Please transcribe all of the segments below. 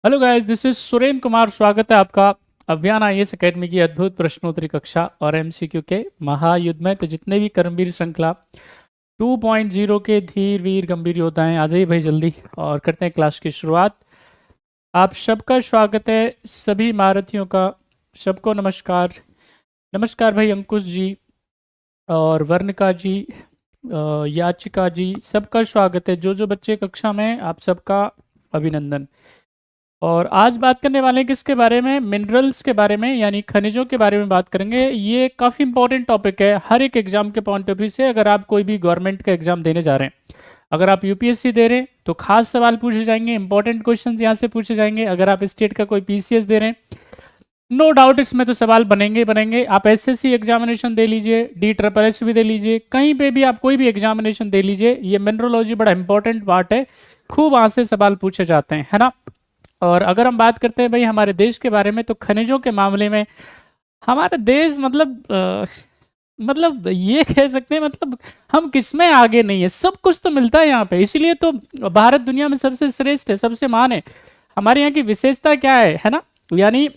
Hello guys, this is Surendra Kumar. स्वागत है आपका अभियान आईएएस एकेडमी की अद्भुत प्रश्नोत्तरी कक्षा और एमसीक्यू के महायुद्ध में। तो जितने भी कर्मवीर श्रृंखला 2.0 के धीर वीर गंभीर योद्धा हैं, आ जाइए भाई जल्दी और करते हैं क्लास की शुरुआत। आप सबका स्वागत है, सभी महारथियों का। सबको नमस्कार। नमस्कार भाई अंकुश जी और वर्णिका जी, याचिका जी, सबका स्वागत है। जो जो बच्चे कक्षा में हैं, आप सबका अभिनंदन। और आज बात करने वाले हैं किसके बारे में? मिनरल्स के बारे में, यानी खनिजों के बारे में बात करेंगे। ये काफ़ी इंपॉर्टेंट टॉपिक है हर एक एग्जाम के पॉइंट ऑफ व्यू से। अगर आप कोई भी गवर्नमेंट का एग्जाम देने जा रहे हैं, अगर आप यूपीएससी दे रहे हैं तो खास सवाल पूछे जाएंगे, इंपॉर्टेंट क्वेश्चन यहाँ से पूछे जाएंगे। अगर आप स्टेट का कोई पीसीएस दे रहे हैं, नो डाउट इसमें तो सवाल बनेंगे ही बनेंगे। आप एसएससी एग्जामिनेशन दे लीजिए, DSSS भी दे लीजिए, कहीं पे भी आप कोई भी एग्जामिनेशन दे लीजिए, ये मिनरोलॉजी बड़ा इंपॉर्टेंट पार्ट है। खूब वहाँ से सवाल पूछे जाते हैं, है ना। और अगर हम बात करते हैं भाई हमारे देश के बारे में, तो खनिजों के मामले में हमारा देश मतलब ये कह सकते हैं, मतलब हम किसमें आगे नहीं है, सब कुछ तो मिलता है यहाँ पे। इसीलिए तो भारत दुनिया में सबसे श्रेष्ठ है, सबसे महान है। हमारे यहाँ की विशेषता क्या है ना, यानी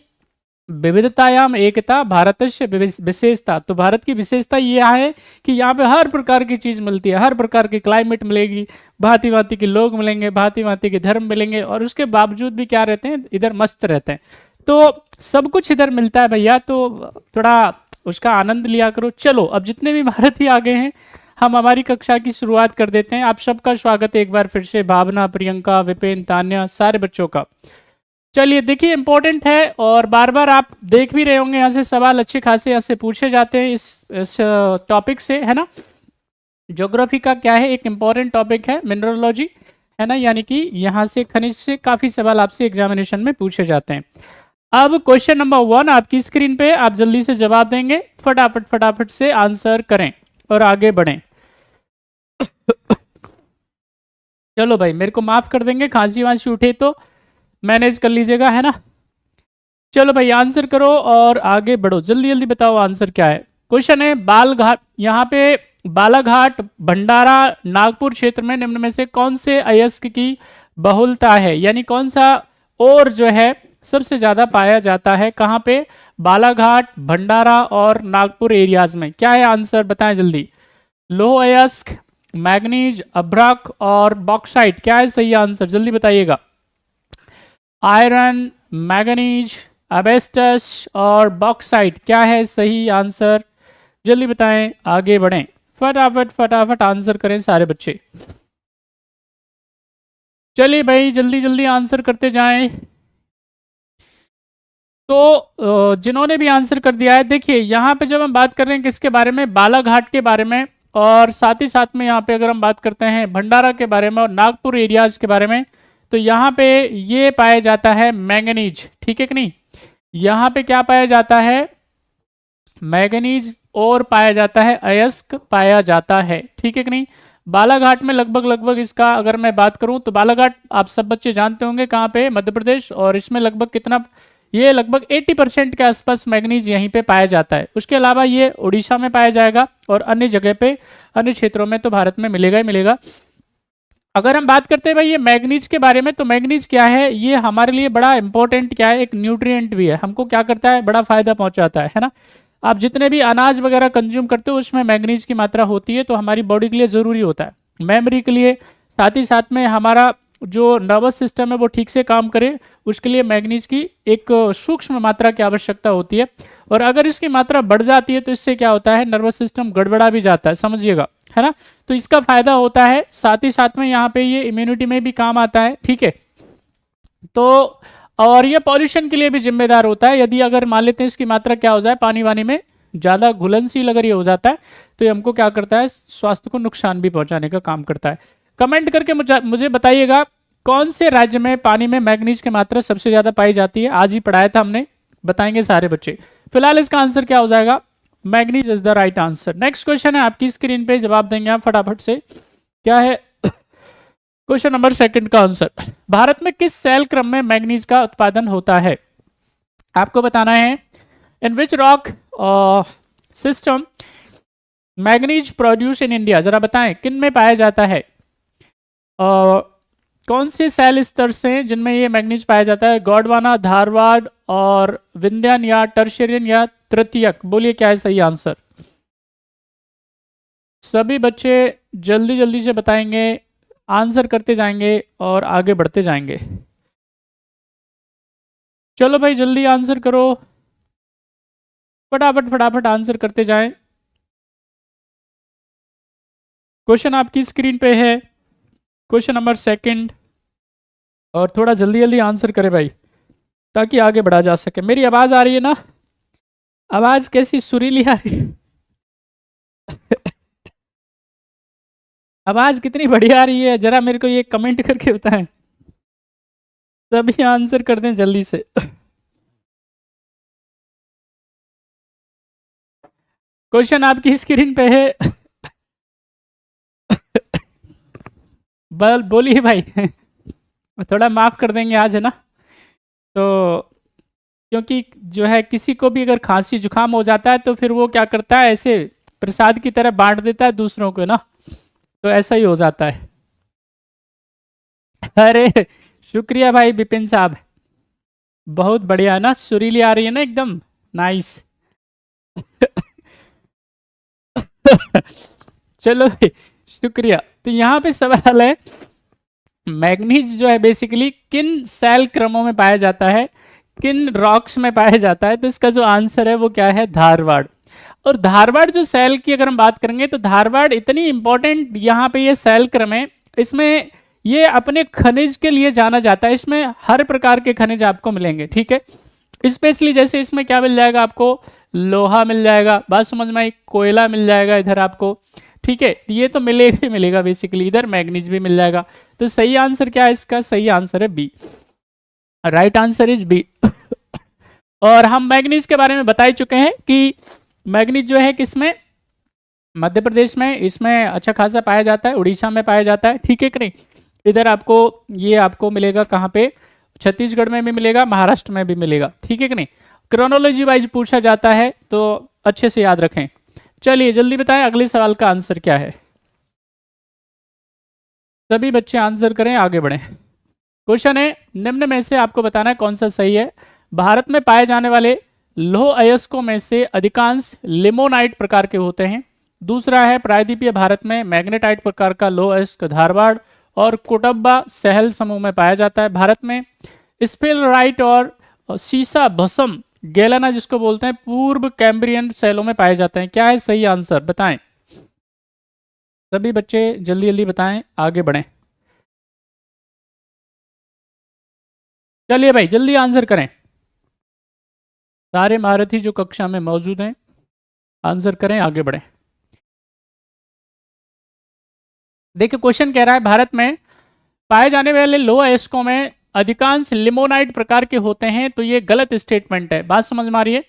विविधतायाम एकता भारतस्य विशेषता। तो भारत की विशेषता ये है कि यहाँ पे हर प्रकार की चीज़ मिलती है, हर प्रकार की क्लाइमेट मिलेगी, भांति भांति के लोग मिलेंगे, भांति भांति के धर्म मिलेंगे, और उसके बावजूद भी क्या रहते हैं, इधर मस्त रहते हैं। तो सब कुछ इधर मिलता है भैया, तो थोड़ा उसका आनंद लिया करो। चलो अब जितने भी भारतीय आ गए हैं, हम हमारी कक्षा की शुरुआत कर देते हैं। आप सबका स्वागत है एक बार फिर से, भावना, प्रियंका, विपिन, तान्या, सारे बच्चों का। चलिए देखिए, इंपॉर्टेंट है और बार बार आप देख भी रहे होंगे यहाँ से सवाल अच्छे खासे यहाँ से पूछे जाते हैं इस टॉपिक से, है ना। ज्योग्राफी का क्या है, एक इंपॉर्टेंट टॉपिक है मिनरोलॉजी, है ना, यानी कि यहाँ से खनिज से काफ़ी सवाल आपसे एग्जामिनेशन में पूछे जाते हैं। अब क्वेश्चन नंबर 1 आपकी स्क्रीन पे, आप जल्दी से जवाब देंगे, फटाफट फटाफट से आंसर करें और आगे बढ़ें। चलो भाई, मेरे को माफ कर देंगे, खांसी वांसी उठे तो मैनेज कर लीजिएगा, है ना। चलो भाई आंसर करो और आगे बढ़ो, जल्दी जल्दी बताओ आंसर क्या है। क्वेश्चन है बालघाट, यहाँ पे बालाघाट, भंडारा, नागपुर क्षेत्र में निम्न में से कौन से अयस्क की बहुलता है, यानी कौन सा और जो है सबसे ज्यादा पाया जाता है, कहाँ पे? बालाघाट, भंडारा और नागपुर एरियाज में। क्या है आंसर, बताएं जल्दी। लोह अयस्क, मैग्नीज, अभ्रक और बॉक्साइट, क्या है सही आंसर, जल्दी बताइएगा। आयरन, मैग्नीज, एबेस्टस और बॉक्साइट, क्या है सही आंसर, जल्दी बताएं, आगे बढ़ें, फटाफट फटाफट आंसर करें सारे बच्चे। चलिए भाई जल्दी जल्दी आंसर करते जाएं। तो जिन्होंने भी आंसर कर दिया है, देखिए यहाँ पे जब हम बात कर रहे हैं किसके बारे में, बालाघाट के बारे में, और साथ ही साथ में यहाँ पे अगर हम बात करते हैं भंडारा के बारे में और नागपुर एरियाज के बारे में, तो यहाँ पे ये पाया जाता है मैंगनीज, ठीक है कि नहीं। यहाँ पे क्या पाया जाता है, मैंगनीज, और पाया जाता है अयस्क पाया जाता है, ठीक है कि नहीं। बालाघाट में लगभग लगभग इसका अगर मैं बात करूं तो बालाघाट आप सब बच्चे जानते होंगे कहाँ पे, मध्य प्रदेश, और इसमें लगभग कितना, ये लगभग 80% के आसपास मैग्नीज यहीं पे पाया जाता है। उसके अलावा ये उड़ीसा में पाया जाएगा और अन्य जगह पे, अन्य क्षेत्रों में तो भारत में मिलेगा ही मिलेगा। अगर हम बात करते हैं भाई ये मैग्नीज के बारे में, तो मैग्नीज क्या है, ये हमारे लिए बड़ा इंपॉर्टेंट क्या है, एक न्यूट्रिएंट भी है, हमको क्या करता है, बड़ा फायदा पहुंचाता है ना। आप जितने भी अनाज वगैरह कंज्यूम करते हो उसमें मैग्नीज की मात्रा होती है, तो हमारी बॉडी के लिए ज़रूरी होता है, मेमोरी के लिए, साथ ही साथ में हमारा जो नर्वस सिस्टम है वो ठीक से काम करे, उसके लिए मैग्नीज की एक सूक्ष्म मात्रा की आवश्यकता होती है। और अगर इसकी मात्रा बढ़ जाती है तो इससे क्या होता है, नर्वस सिस्टम गड़बड़ा भी जाता है, समझिएगा, है ना। तो इसका फायदा होता है, साथ ही साथ में यहाँ पे ये इम्यूनिटी में भी काम आता है, ठीक है। तो और ये पॉल्यूशन के लिए भी जिम्मेदार होता है, यदि अगर मान लेते हैं इसकी मात्रा क्या हो जाए पानी वानी में, ज़्यादा घुलनशील अगर ये हो जाता है तो ये हमको क्या करता है, स्वास्थ्य को नुकसान भी पहुंचाने का काम करता है। कमेंट करके मुझे बताइएगा कौन से राज्य में पानी में मैग्नीज की मात्रा सबसे ज़्यादा पाई जाती है, आज ही पढ़ाया था हमने, बताएंगे सारे बच्चे। फिलहाल इसका आंसर क्या हो जाएगा, manganese is the right answer. Next question है आपकी स्क्रीन पे, जवाब देंगे आप फटाफट से। क्या है क्वेश्चन नंबर 2 का आंसर, भारत में किस सेल क्रम में मैग्नीज का उत्पादन होता है, आपको बताना है। In which rock system manganese produce in India, जरा बताएं किन में पाया जाता है। कौन से सेल स्तर से हैं जिनमें ये मैग्नीज पाया जाता है? गोंडवाना, धारवाड़ और विंध्यान या टर्शियरियन या तृतीयक? बोलिए क्या है सही आंसर। सभी बच्चे जल्दी जल्दी से बताएंगे, आंसर करते जाएंगे और आगे बढ़ते जाएंगे। चलो भाई जल्दी आंसर करो, फटाफट फटाफट आंसर करते जाएं। क्वेश्चन आपकी स्क्रीन पे है, क्वेश्चन नंबर सेकंड, और थोड़ा जल्दी जल्दी आंसर करें भाई ताकि आगे बढ़ा जा सके। मेरी आवाज आ रही है ना? आवाज कैसी सुरीली आ रही है? आवाज कितनी बढ़िया आ रही है, जरा मेरे को ये कमेंट करके बताएं। सभी आंसर कर दें जल्दी से। क्वेश्चन आपकी स्क्रीन पे है। बोलिए भाई। थोड़ा माफ कर देंगे आज, है ना? तो क्योंकि जो है किसी को भी अगर खांसी जुकाम हो जाता है तो फिर वो क्या करता है, ऐसे प्रसाद की तरह बांट देता है दूसरों को ना, तो ऐसा ही हो जाता है। अरे शुक्रिया भाई विपिन साहब, बहुत बढ़िया ना, सुरीली आ रही है ना एकदम, नाइस। चलो भाई शुक्रिया। तो यहाँ पे सवाल है, मैग्नीज जो है बेसिकली किन सेल क्रमों में पाया जाता है, किन रॉक्स में पाया जाता है? तो इसका जो आंसर है वो क्या है? धारवाड़। और धारवाड़ जो सेल की अगर हम बात करेंगे तो धारवाड़ इतनी इंपॉर्टेंट यहाँ पे ये सेल क्रम है, इसमें ये अपने खनिज के लिए जाना जाता है, इसमें हर प्रकार के खनिज आपको मिलेंगे, ठीक है। स्पेशली जैसे इसमें क्या मिल जाएगा आपको? लोहा मिल जाएगा, बात समझ में आई, कोयला मिल जाएगा इधर आपको, ठीक है, ये तो मिलेगा ही मिलेगा बेसिकली, इधर मैग्नीज भी मिल जाएगा। तो सही आंसर क्या है इसका? सही आंसर है B, right answer is B. और हम मैग्नीज के बारे में बता ही चुके हैं कि मैग्नीज जो है किसमें? मध्य प्रदेश में इसमें अच्छा खासा पाया जाता है, उड़ीसा में पाया जाता है, ठीक है कि नहीं। इधर आपको ये आपको मिलेगा कहाँ पे? छत्तीसगढ़ में भी मिलेगा, महाराष्ट्र में भी मिलेगा, ठीक है कि नहीं। क्रोनोलॉजी वाइज पूछा जाता है तो अच्छे से याद रखें। चलिए जल्दी बताएं अगले सवाल का आंसर क्या है। सभी बच्चे आंसर करें, आगे बढ़ें। क्वेश्चन है, निम्न में से आपको बताना है कौन सा सही है। भारत में पाए जाने वाले लौह अयस्कों में से अधिकांश लिमोनाइट प्रकार के होते हैं। दूसरा है, प्रायद्वीपीय भारत में मैग्नेटाइट प्रकार का लौह अयस्क धारवाड़ और कोटब्बा सहल समूह में पाया जाता है। भारत में स्पिलराइट और सीसा भस्म गैलाना जिसको बोलते हैं पूर्व कैम्ब्रियन सेलों में पाए जाते हैं। क्या है सही आंसर बताएं। सभी बच्चे जल्दी जल्दी बताएं, आगे बढ़ें। चलिए भाई जल्दी आंसर करें, सारे महारथी जो कक्षा में मौजूद हैं आंसर करें, आगे बढ़ें। देखिए क्वेश्चन कह रहा है भारत में पाए जाने वाले लौह अयस्कों में अधिकांश लिमोनाइट प्रकार के होते हैं, तो ये गलत स्टेटमेंट है, बात समझ में आ रही है।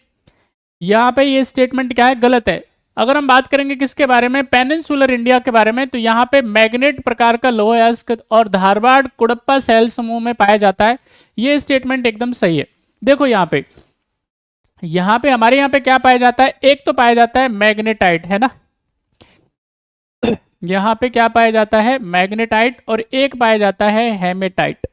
यहाँ पे ये स्टेटमेंट क्या है? गलत है। अगर हम बात करेंगे किसके बारे में? पेनिनसुलर इंडिया के बारे में, तो यहाँ पे मैग्नेट प्रकार का लौह अयस्क और धारवाड़ कुडप्पा सेल समूह में पाया जाता है, ये स्टेटमेंट एकदम सही है। देखो यहाँ पे हमारे यहाँ पे क्या पाया जाता है? एक तो पाया जाता है मैग्नेटाइट, है ना, यहाँ पे क्या पाया जाता है? मैग्नेटाइट, और एक पाया जाता है हेमेटाइट।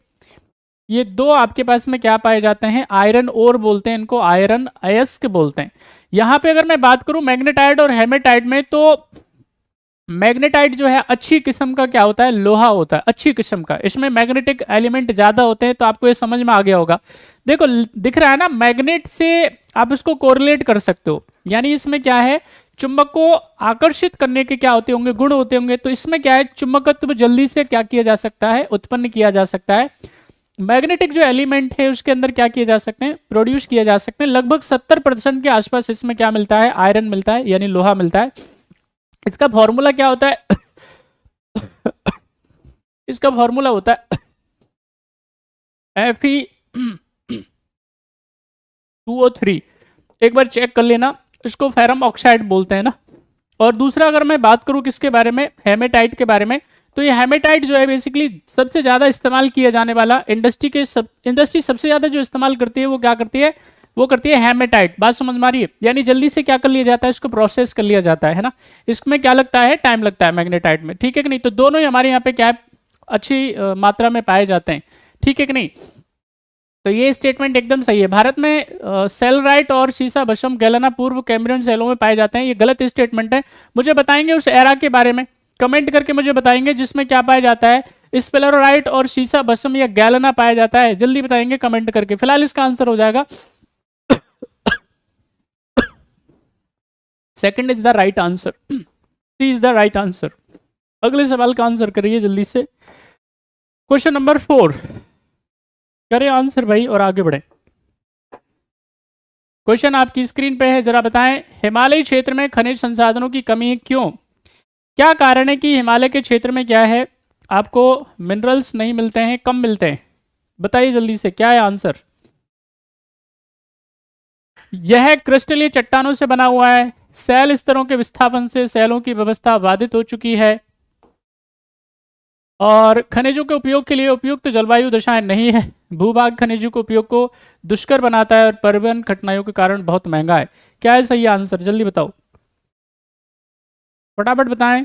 ये दो आपके पास में क्या पाए जाते हैं? आयरन ओर बोलते हैं इनको, आयरन अयस्क बोलते हैं। यहाँ पे अगर मैं बात करूं मैग्नेटाइट और हेमेटाइट में, तो मैग्नेटाइट जो है अच्छी किस्म का क्या होता है? लोहा होता है, अच्छी किस्म का, इसमें मैग्नेटिक एलिमेंट ज्यादा होते हैं, तो आपको ये समझ में आ गया होगा। देखो दिख रहा है ना, मैग्नेट से आप इसको कोरिलेट कर सकते हो, यानी इसमें क्या है? चुंबक को आकर्षित करने के क्या होते होंगे? गुण होते होंगे। तो इसमें क्या है? चुंबकत्व जल्दी से क्या किया जा सकता है? उत्पन्न किया जा सकता है। मैग्नेटिक जो एलिमेंट है उसके अंदर क्या किए जा सकते हैं? प्रोड्यूस किए जा सकते हैं। लगभग 70% के आसपास इसमें क्या मिलता है? आयरन मिलता है, यानी लोहा मिलता है। इसका फॉर्मूला क्या होता है? इसका फॉर्मूला होता है Fe2O3। एक बार चेक कर लेना, इसको फेरम ऑक्साइड बोलते हैं ना। और दूसरा अगर मैं बात करूं किसके बारे में? हेमेटाइट के बारे में, तो ये हेमेटाइट जो है बेसिकली सबसे ज्यादा इस्तेमाल किया जाने वाला, इंडस्ट्री सबसे ज्यादा जो इस्तेमाल करती है वो क्या करती है? वो करती है हेमेटाइट। बात समझ में आ रही है? यानी जल्दी से क्या कर लिया जाता है? इसको प्रोसेस कर लिया जाता है ना। इसमें क्या लगता है? टाइम लगता है मैग्नेटाइट में, ठीक है कि नहीं। तो दोनों ही हमारे यहाँ पे क्या है? अच्छी मात्रा में पाए जाते हैं। ठीक है कि नहीं? तो ये स्टेटमेंट एकदम सही है। भारत में सेलराइट और सीसा भस्म गैलेना पूर्व कैम्ब्रियन सेलों में पाए जाते हैं, ये गलत स्टेटमेंट है। मुझे बताएंगे उस एरा के बारे में, कमेंट करके मुझे बताएंगे जिसमें क्या पाया जाता है, स्पेलराइट और सीसा भस्म या गैलेना पाया जाता है, जल्दी बताएंगे कमेंट करके। फिलहाल इसका आंसर हो जाएगा second is the right answer, C is the right answer. अगले सवाल का आंसर करिए जल्दी से। क्वेश्चन नंबर 4 करें आंसर भाई और आगे बढ़े। क्वेश्चन आपकी स्क्रीन पे है, जरा बताएं हिमालयी क्षेत्र में खनिज संसाधनों की कमी क्यों? क्या कारण है कि हिमालय के क्षेत्र में क्या है, आपको मिनरल्स नहीं मिलते हैं, कम मिलते हैं? बताइए जल्दी से क्या है आंसर। यह क्रिस्टलीय चट्टानों से बना हुआ है, सेल स्तरों के विस्थापन से सेलों की व्यवस्था बाधित हो चुकी है, और खनिजों के उपयोग के लिए उपयुक्त जलवायु दशाएं नहीं है, भूभाग खनिजों के उपयोग को दुष्कर बनाता है और परिवहन कठिनाइयों के कारण बहुत महंगा है। क्या है सही आंसर, जल्दी बताओ, फटाफट बताएं।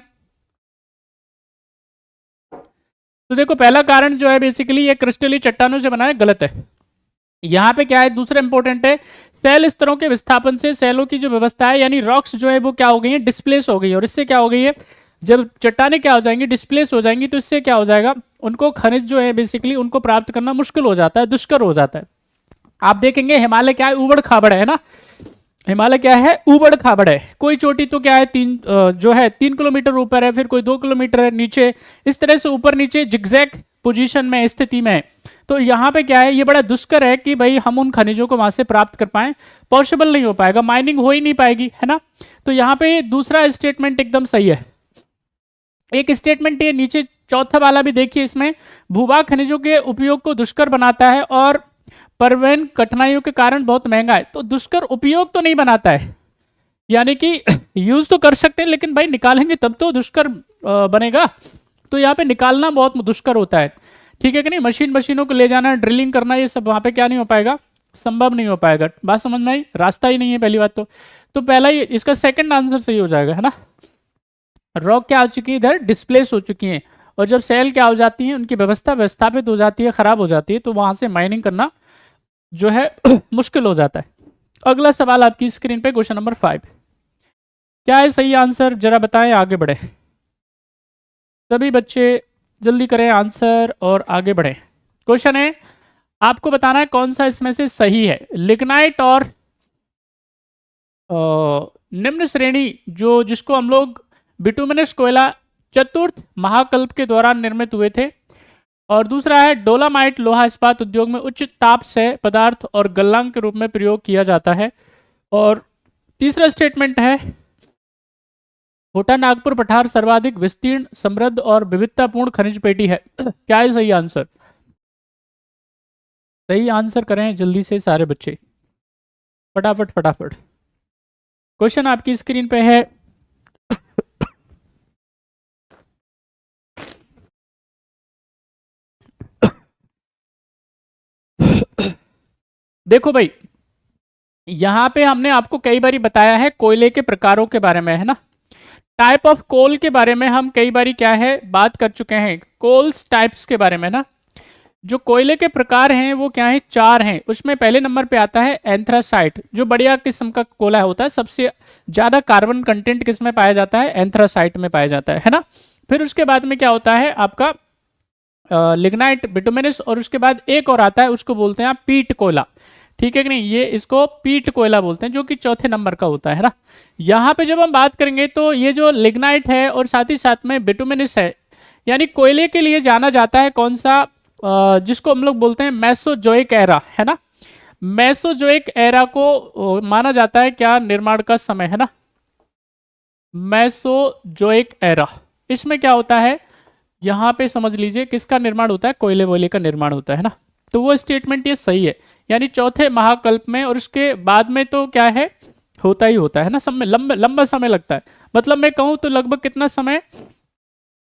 तो देखो पहला कारण जो है बेसिकली ये क्रिस्टलीय चट्टानों से बना है, गलत है। यहाँ पे क्या है, दूसरा इंपॉर्टेंट है, सेल स्तरों के विस्थापन से सेलों की जो व्यवस्था है यानी रॉक्स जो है वो क्या हो गई है, डिस्प्लेस हो गई है। और इससे क्या हो गई है, जब चट्टानें क्या हो जाएंगी, डिस्प्लेस हो जाएंगी, तो इससे क्या हो जाएगा, उनको खनिज जो है बेसिकली उनको प्राप्त करना मुश्किल हो जाता है, दुष्कर हो जाता है। आप देखेंगे हिमालय क्या है, उबड़ खाबड़ है ना, हिमालय क्या है, उबड़ खाबड़ है। कोई चोटी तो क्या है, जो है 3 किलोमीटर ऊपर है, फिर कोई 2 किलोमीटर है नीचे, इस तरह से ऊपर नीचे जिगजैग पोजीशन में, स्थिति में है। तो यहाँ पे क्या है, ये बड़ा दुष्कर है कि भाई हम उन खनिजों को वहां से प्राप्त कर पाए, पॉसिबल नहीं हो पाएगा, माइनिंग हो ही नहीं पाएगी, है ना। तो यहाँ पे दूसरा स्टेटमेंट एकदम सही है। एक स्टेटमेंट ये नीचे चौथा वाला भी देखिए, इसमें भूभाग खनिजों के उपयोग को दुष्कर बनाता है और परिवहन कठिनाइयों के कारण बहुत महंगा है। तो दुष्कर उपयोग तो नहीं बनाता है, यानी कि यूज तो कर सकते हैं, लेकिन भाई निकालेंगे तब तो दुष्कर बनेगा। तो यहाँ पे निकालना बहुत दुष्कर होता है, ठीक है कि नहीं। मशीनों को ले जाना, ड्रिलिंग करना, ये सब वहां पे क्या नहीं हो पाएगा, संभव नहीं हो पाएगा। बात समझ में आई, रास्ता ही नहीं है पहली बात तो पहला ही इसका सेकंड आंसर सही हो जाएगा, है ना। रॉक क्या हो चुकी है, इधर डिस्प्लेस हो चुकी है, और जब सेल क्या हो जाती है, उनकी व्यवस्था विस्थापित हो जाती है, खराब हो जाती है, तो वहां से माइनिंग करना जो है मुश्किल हो जाता है। अगला सवाल आपकी स्क्रीन पे, क्वेश्चन नंबर 5 क्या है सही आंसर, जरा बताएं, आगे बढ़े सभी बच्चे, जल्दी करें आंसर और आगे बढ़े। क्वेश्चन है, आपको बताना है कौन सा इसमें से सही है। लिग्नाइट और निम्न श्रेणी जो जिसको हम लोग बिटुमिनस कोयला चतुर्थ महाकल्प के दौरान निर्मित हुए थे, और दूसरा है डोलामाइट लोहा इस्पात उद्योग में उच्च ताप से पदार्थ और गल्लांग के रूप में प्रयोग किया जाता है, और तीसरा स्टेटमेंट है छोटा नागपुर पठार सर्वाधिक विस्तीर्ण समृद्ध और विविधतापूर्ण खनिज पेटी है। क्या है सही आंसर, सही आंसर करें जल्दी से सारे बच्चे, फटाफट फटाफट। क्वेश्चन आपकी स्क्रीन पे है, देखो भाई यहां पे हमने आपको कई बार बताया है कोयले के प्रकारों के बारे में, है ना। टाइप ऑफ कोल के बारे में हम कई बार क्या है बात कर चुके हैं, कोल्स टाइप्स के बारे में ना। जो कोयले के प्रकार हैं वो क्या है, 4 हैं। उसमें पहले नंबर पे आता है एंथ्रासाइट, जो बढ़िया किस्म का कोयला होता है, सबसे ज्यादा कार्बन कंटेंट किस में पाया जाता है, एंथ्रासाइट में पाया जाता है ना। फिर उसके बाद में क्या होता है आपका लिग्नाइट, बिटुमिनस, और उसके बाद एक और आता है, उसको बोलते हैं आप पीट कोयला, ठीक है कि नहीं। ये इसको पीट कोयला बोलते हैं, जो कि चौथे नंबर का होता है ना। यहाँ पे जब हम बात करेंगे तो ये जो लिग्नाइट है और साथ ही साथ में बिटुमिनस है, यानी कोयले के लिए जाना जाता है कौन सा, जिसको हम लोग बोलते हैं मेसोजोइक एरा, है ना। मेसोजोइक एरा को माना जाता है क्या, निर्माण का समय, है ना। मेसोजोइक एरा, इसमें क्या होता है, यहाँ पे समझ लीजिए किसका निर्माण होता है, कोयले वोयले का निर्माण होता है ना। तो वो स्टेटमेंट ये सही है, यानी चौथे महाकल्प में, और उसके बाद में तो क्या है, होता ही होता है ना। समय लंबा समय लगता है, मतलब मैं कहूं तो लगभग कितना समय,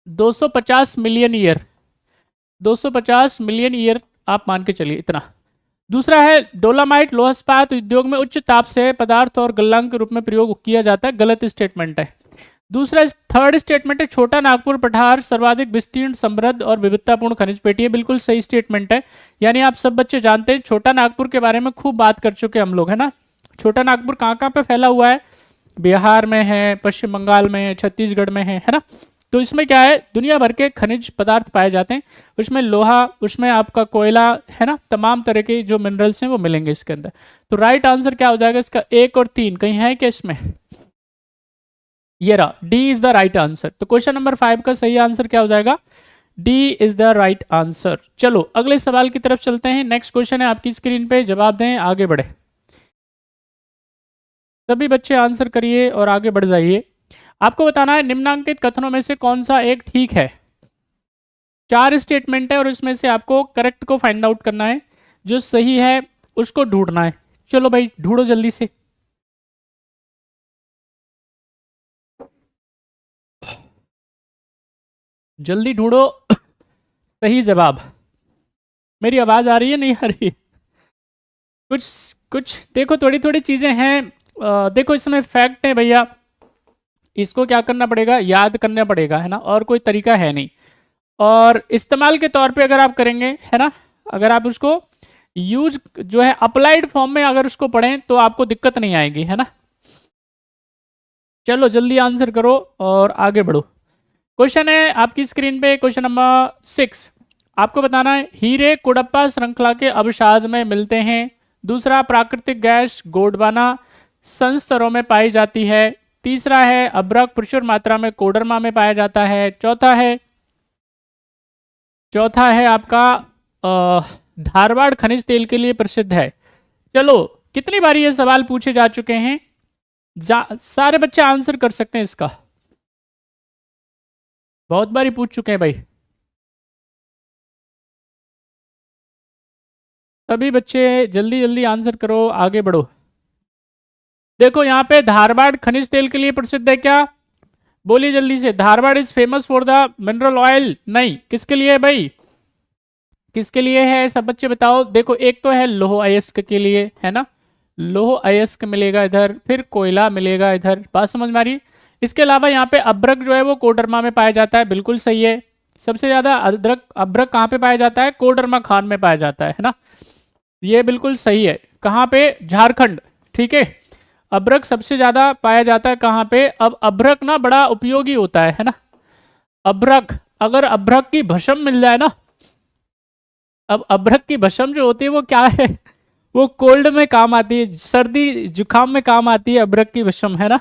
250 मिलियन ईयर, 250 मिलियन ईयर आप मान के चलिए इतना। दूसरा है डोलामाइट लोहा इस्पात उद्योग में उच्च ताप से पदार्थ और गल्लांग के रूप में प्रयोग किया जाता है, गलत स्टेटमेंट है। दूसरा थर्ड स्टेटमेंट है छोटा नागपुर पठार सर्वाधिक विस्तीर्ण समृद्ध और विविधतापूर्ण खनिज पेटी है, बिल्कुल सही स्टेटमेंट है। यानी आप सब बच्चे जानते हैं छोटा नागपुर के बारे में खूब बात कर चुके हम लोग, है ना। छोटा नागपुर कहाँ कहाँ पे फैला हुआ है, बिहार में है, पश्चिम बंगाल में है, छत्तीसगढ़ में है ना। तो इसमें क्या है, दुनिया भर के खनिज पदार्थ पाए जाते हैं, उसमें लोहा, उसमें आपका कोयला, है ना, तमाम तरह के जो मिनरल्स हैं वो मिलेंगे इसके अंदर। तो राइट आंसर क्या हो जाएगा इसका, 1 और 3 कहीं है क्या इसमें, ये रहा, D is the right answer. तो क्वेश्चन नंबर 5 का सही आंसर क्या हो जाएगा, D is the right answer. चलो अगले सवाल की तरफ चलते हैं। नेक्स्ट क्वेश्चन है आपकी स्क्रीन पे, जवाब दें, आगे बढ़े। सभी बच्चे आंसर करिए और आगे बढ़ जाइए। आपको बताना है निम्नांकित कथनों में से कौन सा एक ठीक है। 4 स्टेटमेंट है और इसमें से आपको करेक्ट को फाइंड आउट करना है, जो सही है उसको ढूंढना है। चलो भाई ढूंढो जल्दी से। जल्दी ढूंढो सही जवाब। मेरी आवाज आ रही है, नहीं आ रही? कुछ कुछ देखो, थोड़ी थोड़ी चीजें हैं। देखो इसमें फैक्ट है भैया, इसको क्या करना पड़ेगा, याद करना पड़ेगा, है ना, और कोई तरीका है नहीं। और इस्तेमाल के तौर पे अगर आप करेंगे, है ना, अगर आप उसको यूज जो है अप्लाइड फॉर्म में अगर उसको पढ़ें तो आपको दिक्कत नहीं आएगी, है ना। चलो जल्दी आंसर करो और आगे बढ़ो। क्वेश्चन है आपकी स्क्रीन पे, क्वेश्चन नंबर 6। आपको बताना है हीरे कुडप्पा श्रृंखला के अवसाद में मिलते हैं। दूसरा प्राकृतिक गैस गोंडवाना संस्तरों में पाई जाती है। तीसरा है अभ्रक प्रचुर मात्रा में कोडरमा में पाया जाता है। चौथा है आपका धारवाड़ खनिज तेल के लिए प्रसिद्ध है। चलो कितनी बार ये सवाल पूछे जा चुके हैं, सारे बच्चे आंसर कर सकते हैं इसका, बहुत बार ही पूछ चुके हैं भाई। सभी बच्चे जल्दी जल्दी आंसर करो, आगे बढ़ो। देखो यहाँ पे धारवाड़ खनिज तेल के लिए प्रसिद्ध है क्या, बोलिए जल्दी से। Dharwad is famous for the mineral oil, नहीं, किसके लिए है भाई, किसके लिए है, सब बच्चे बताओ। देखो एक तो है लोह अयस्क के लिए, है ना, लोह अयस्क मिलेगा इधर, फिर कोयला मिलेगा इधर, बात समझ में आ रही। इसके अलावा यहाँ पे अभ्रक जो है वो कोडरमा में पाया जाता है, बिल्कुल सही है। सबसे ज्यादा अभ्रक कहाँ पे पाया जाता है, कोडरमा खान में पाया जाता है ना, ये बिल्कुल सही है। कहाँ पे, झारखंड, ठीक है। अभ्रक सबसे ज्यादा पाया जाता है कहाँ पे। अब अभ्रक ना बड़ा उपयोगी होता है ना, अभ्रक, अगर अभ्रक की भस्म मिल जाए ना, अब अभ्रक की भस्म जो होती है वो क्या है, वो कोल्ड में काम आती है, सर्दी जुकाम में काम आती है अभ्रक की भस्म, है ना।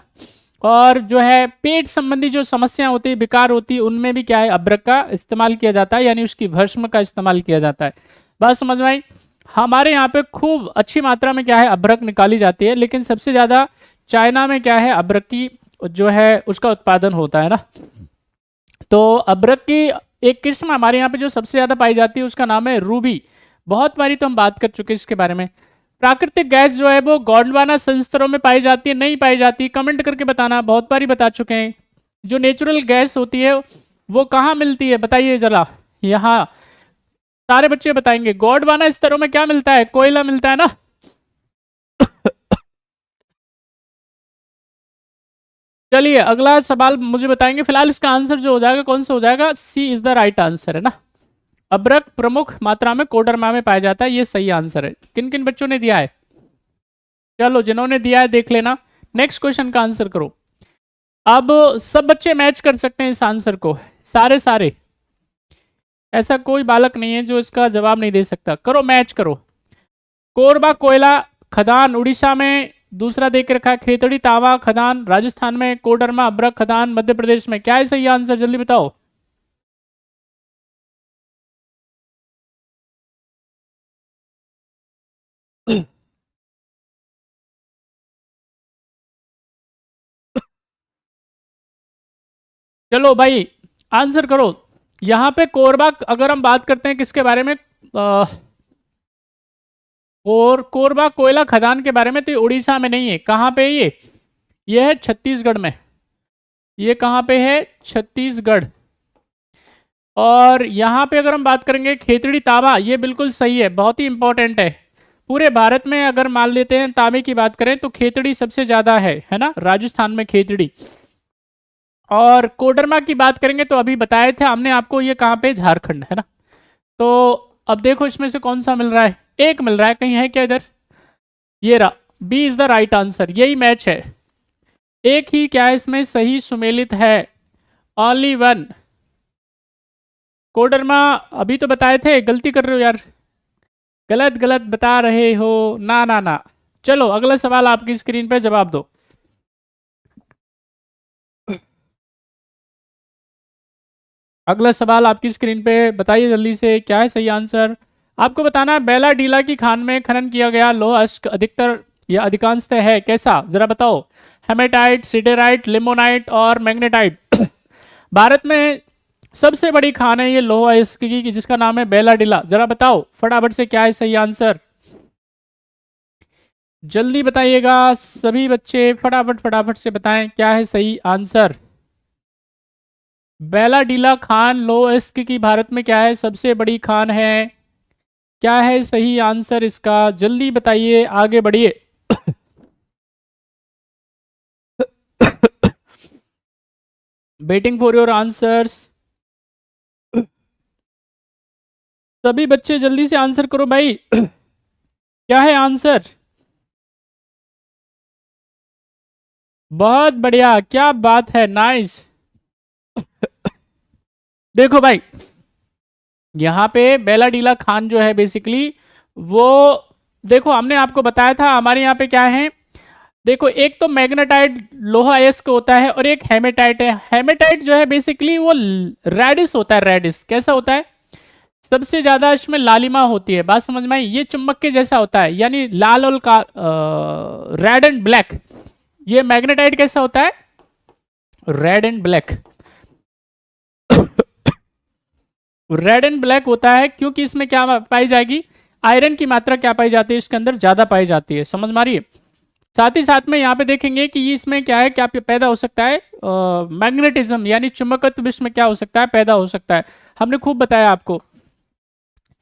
और जो है पेट संबंधी जो समस्या होती है, विकार होती है, उनमें भी क्या है, अभ्रक का इस्तेमाल किया जाता है, यानी उसकी भस्म का इस्तेमाल किया जाता है। बात समझ में आई। हमारे यहाँ पे खूब अच्छी मात्रा में क्या है, अभ्रक निकाली जाती है, लेकिन सबसे ज्यादा चाइना में क्या है, अभ्रक की जो है उसका उत्पादन होता है ना। तो अभ्रक की एक किस्म हमारे यहाँ पे जो सबसे ज्यादा पाई जाती है उसका नाम है रूबी। बहुत बारी तो हम बात कर चुके हैं इसके बारे में। प्राकृतिक गैस जो है वो गोंडवाना संस्तरों में पाई जाती है, नहीं पाई जाती, कमेंट करके बताना, बहुत बारी बता चुके हैं। जो नेचुरल गैस होती है वो कहाँ मिलती है बताइए जरा, यहाँ सारे बच्चे बताएंगे। गोंडवाना स्तरों में क्या मिलता है, कोयला मिलता है ना। चलिए अगला सवाल मुझे बताएंगे। फिलहाल इसका आंसर जो हो जाएगा कौन सा हो जाएगा, सी इज द राइट आंसर, है ना। अभ्रक प्रमुख मात्रा में कोडरमा में पाया जाता है, ये सही आंसर है। किन किन बच्चों ने दिया है, चलो जिन्होंने दिया है देख लेना। नेक्स्ट क्वेश्चन का आंसर करो। अब सब बच्चे मैच कर सकते हैं इस आंसर को, सारे, ऐसा कोई बालक नहीं है जो इसका जवाब नहीं दे सकता। करो मैच करो। कोरबा कोयला खदान उड़ीसा में, दूसरा देख रखा है खेतड़ी तांबा खदान राजस्थान में, कोडरमा अभ्रक खदान मध्य प्रदेश में। क्या है सही आंसर, जल्दी बताओ। चलो भाई आंसर करो। यहाँ पे कोरबा अगर हम बात करते हैं किसके बारे में, कोरबा कोयला खदान के बारे में, तो ये उड़ीसा में नहीं है। कहाँ पे है ये है छत्तीसगढ़ में। ये कहाँ पे है, छत्तीसगढ़। और यहाँ पे अगर हम बात करेंगे खेतड़ी तांबा, ये बिल्कुल सही है, बहुत ही इंपॉर्टेंट है। पूरे भारत में अगर मान लेते हैं तांबे की बात करें तो खेतड़ी सबसे ज्यादा है ना, राजस्थान में खेतड़ी। और कोडरमा की बात करेंगे तो अभी बताए थे हमने आपको, ये कहाँ पे, झारखंड है ना। तो अब देखो इसमें से कौन सा मिल रहा है, एक मिल रहा है, कहीं है क्या इधर, ये रहा, B is the right answer, यही मैच है। एक ही क्या है इसमें सही सुमेलित है, ओनली वन। कोडरमा अभी तो बताए थे, गलती कर रहे हो यार, गलत गलत बता रहे हो, ना ना ना। चलो अगला सवाल आपकी स्क्रीन पे, जवाब दो। अगला सवाल आपकी स्क्रीन पे, बताइए जल्दी से क्या है सही आंसर। आपको बताना है बेला डीला की खान में खनन किया गया लोह अयस्क अधिकतर या अधिकांशतः है कैसा, जरा बताओ। हेमेटाइट, सिडेराइट, लिमोनाइट और मैग्नेटाइट। भारत में सबसे बड़ी खान है ये लोह अयस्क की, जिसका नाम है बेला डीला। जरा बताओ फटाफट से क्या है सही आंसर, जल्दी बताइएगा सभी बच्चे, फटाफट फटाफट से बताएं क्या है सही आंसर। बेला डीला खान लोह अयस्क की भारत में क्या है, सबसे बड़ी खान है। क्या है सही आंसर इसका, जल्दी बताइए, आगे बढ़िए। Waiting for your answers. सभी बच्चे जल्दी से आंसर करो भाई। क्या है आंसर, बहुत बढ़िया, क्या बात है, नाइस। देखो भाई, यहाँ पे बेला डीला खान जो है बेसिकली वो, देखो हमने आपको बताया था हमारे यहाँ पे क्या है, देखो एक तो मैग्नेटाइट लोहा अयस्क होता है और एक हेमेटाइट है। हेमेटाइट जो है बेसिकली वो रेडिस होता है, रेडिस कैसा होता है, सबसे ज्यादा इसमें लालिमा होती है, बात समझ में आई, ये चुंबक के जैसा होता है, यानी लाल और का रेड एंड ब्लैक। ये मैग्नेटाइट कैसा होता है, red and black. Red and black होता है क्योंकि इसमें क्या पाई जाएगी, आयरन की मात्रा क्या पाई जाती है इसके अंदर, ज्यादा पाई जाती है, समझ मारिए। साथ ही साथ में यहाँ पे देखेंगे कि इसमें क्या है, क्या पैदा हो सकता है, मैग्नेटिज्म यानी चुंबकत्व इसमें क्या हो सकता है, पैदा हो सकता है। हमने खूब बताया आपको।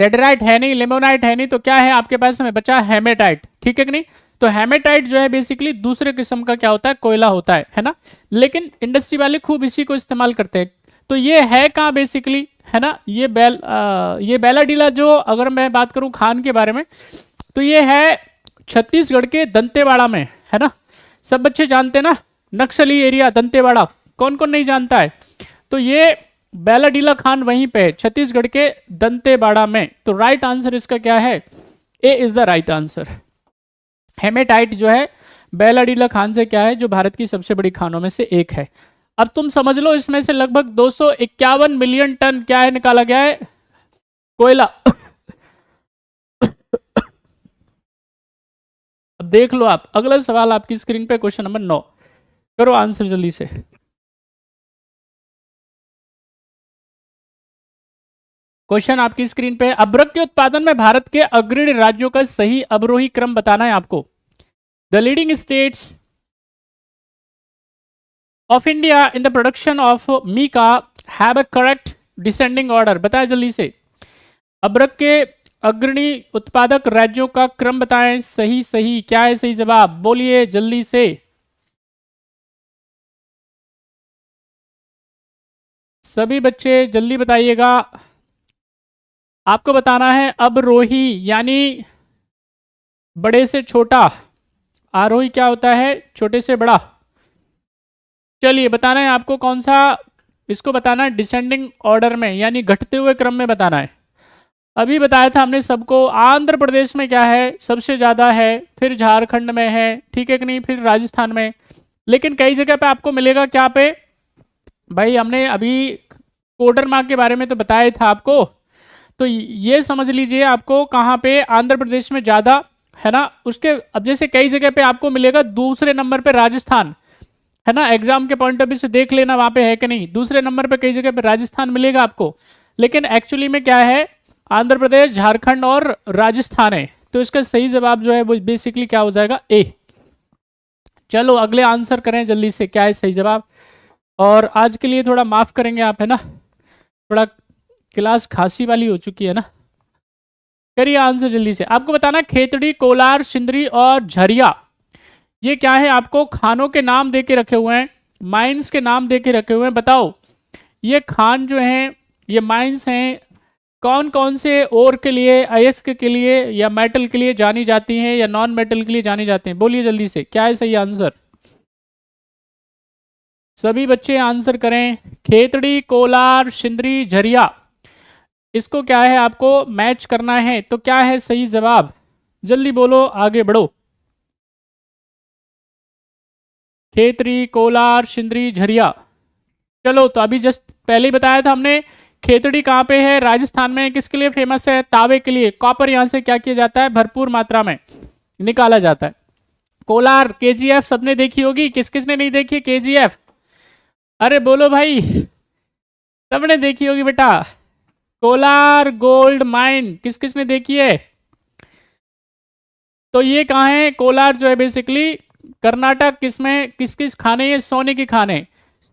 सेडेराइट है नहीं, लेमोनाइट है नहीं, तो क्या है आपके पास में बचा, हेमेटाइट, ठीक है कि नहीं। तो हेमेटाइट जो है बेसिकली दूसरे किस्म का क्या होता है, कोयला होता है ना, लेकिन इंडस्ट्री वाले खूब इसी को इस्तेमाल करते हैं। तो ये है कहाँ बेसिकली, है ना, ये बेला डीला जो, अगर मैं बात करूं खान के बारे में, तो ये है छत्तीसगढ़ के दंतेवाड़ा में, है ना। सब बच्चे जानते हैं ना, नक्सली एरिया दंतेवाड़ा, कौन कौन नहीं जानता है। तो ये बेला डीला खान वहीं पे है, छत्तीसगढ़ के दंतेवाड़ा में। तो राइट आंसर इसका क्या है, A is the right answer. Haematite जो है बेला डीला खान से क्या है, जो भारत की सबसे बड़ी खानों में से एक है। अब तुम समझ लो इसमें से लगभग 251 मिलियन टन क्या है निकाला गया है, कोयला। अब देख लो आप, अगला सवाल आपकी स्क्रीन पे, क्वेश्चन नंबर 9, करो आंसर जल्दी से। क्वेश्चन आपकी स्क्रीन पे, अभ्रक के उत्पादन में भारत के अग्रणी राज्यों का सही अवरोही क्रम बताना है आपको। The leading states of India in the production of mica have a correct descending order, बताएं जल्दी से। अभ्रक के अग्रणी उत्पादक राज्यों का क्रम बताएं, सही सही, क्या है सही जवाब, बोलिए जल्दी से। सभी बच्चे जल्दी बताइएगा, आपको बताना है अवरोही यानी बड़े से छोटा, आरोही क्या होता है, छोटे से बड़ा। चलिए बताना है आपको कौन सा, इसको बताना है डिसेंडिंग ऑर्डर में, यानी घटते हुए क्रम में बताना है। अभी बताया था हमने सबको, आंध्र प्रदेश में क्या है सबसे ज़्यादा है, फिर झारखंड में है, ठीक है कि नहीं, फिर राजस्थान में। लेकिन कई जगह पे आपको मिलेगा क्या पे भाई, हमने अभी कोडरमा के बारे में तो बताया था आपको, तो ये समझ लीजिए आपको कहाँ पे आंध्र प्रदेश में ज़्यादा है ना। उसके अब जैसे कई जगह पे आपको मिलेगा दूसरे नंबर पे राजस्थान, है ना, एग्जाम के पॉइंट ऑफ व्यू से देख लेना वहाँ पे है कि नहीं, दूसरे नंबर पे कई जगह पे राजस्थान मिलेगा आपको, लेकिन एक्चुअली में क्या है, आंध्र प्रदेश, झारखंड और राजस्थान है। तो इसका सही जवाब जो है वो बेसिकली क्या हो जाएगा, ए। चलो अगले आंसर करें जल्दी से, क्या है सही जवाब। और आज के लिए थोड़ा माफ करेंगे आप, है ना, थोड़ा क्लास खांसी वाली हो चुकी है ना। करिए आंसर जल्दी से। आपको बताना खेतड़ी, कोलार, सिंदरी और झरिया, ये क्या है, आपको खानों के नाम दे के रखे हुए हैं। माइंस के नाम दे के रखे हुए हैं। बताओ ये खान जो हैं, ये माइंस हैं, कौन कौन से ओर के लिए, अयस्क के लिए या मेटल के लिए जानी जाती हैं या नॉन मेटल के लिए जानी जाती हैं? बोलिए जल्दी से, क्या है सही आंसर? सभी बच्चे आंसर करें। खेतड़ी, कोलार, सिंदरी, झरिया, इसको क्या है आपको मैच करना है। तो क्या है सही जवाब? जल्दी बोलो, आगे बढ़ो। खेतड़ी, कोलार, सिंदरी, झरिया। चलो, तो अभी जस्ट पहले ही बताया था हमने, खेतड़ी कहाँ पे है? राजस्थान में। किसके लिए फेमस है? तांबे के लिए। कॉपर यहाँ से क्या किया जाता है? भरपूर मात्रा में निकाला जाता है। कोलार, केजीएफ सबने देखी होगी, किस किसने नहीं देखी है केजीएफ? अरे बोलो भाई, सबने देखी होगी बेटा। कोलार गोल्ड माइन किस किसने देखी है? तो ये कहाँ है? कोलार जो है बेसिकली कर्नाटक, किसमें, किस किस खाने? ये सोने के खाने।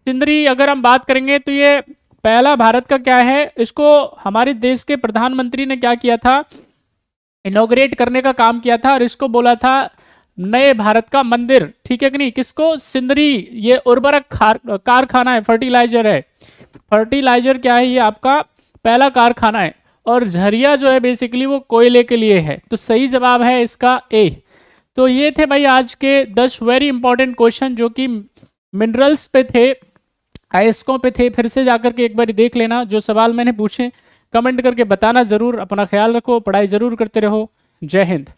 सिंदरी अगर हम बात करेंगे तो ये पहला भारत का क्या है, इसको हमारे देश के प्रधानमंत्री ने क्या किया था? इनॉग्रेट करने का काम किया था और इसको बोला था नए भारत का मंदिर। ठीक है कि नहीं? किसको? सिंदरी। ये उर्वरक कारखाना है, फर्टिलाइजर है। फर्टिलाइजर क्या है? ये आपका पहला कारखाना है। और झरिया जो है बेसिकली वो कोयले के लिए है। तो सही जवाब है इसका ए। तो ये थे भाई आज के 10 वेरी इंपॉर्टेंट क्वेश्चन जो कि मिनरल्स पे थे, अयस्कों पे थे। फिर से जाकर के एक बार देख लेना, जो सवाल मैंने पूछे कमेंट करके बताना जरूर। अपना ख्याल रखो, पढ़ाई जरूर करते रहो। जय हिंद।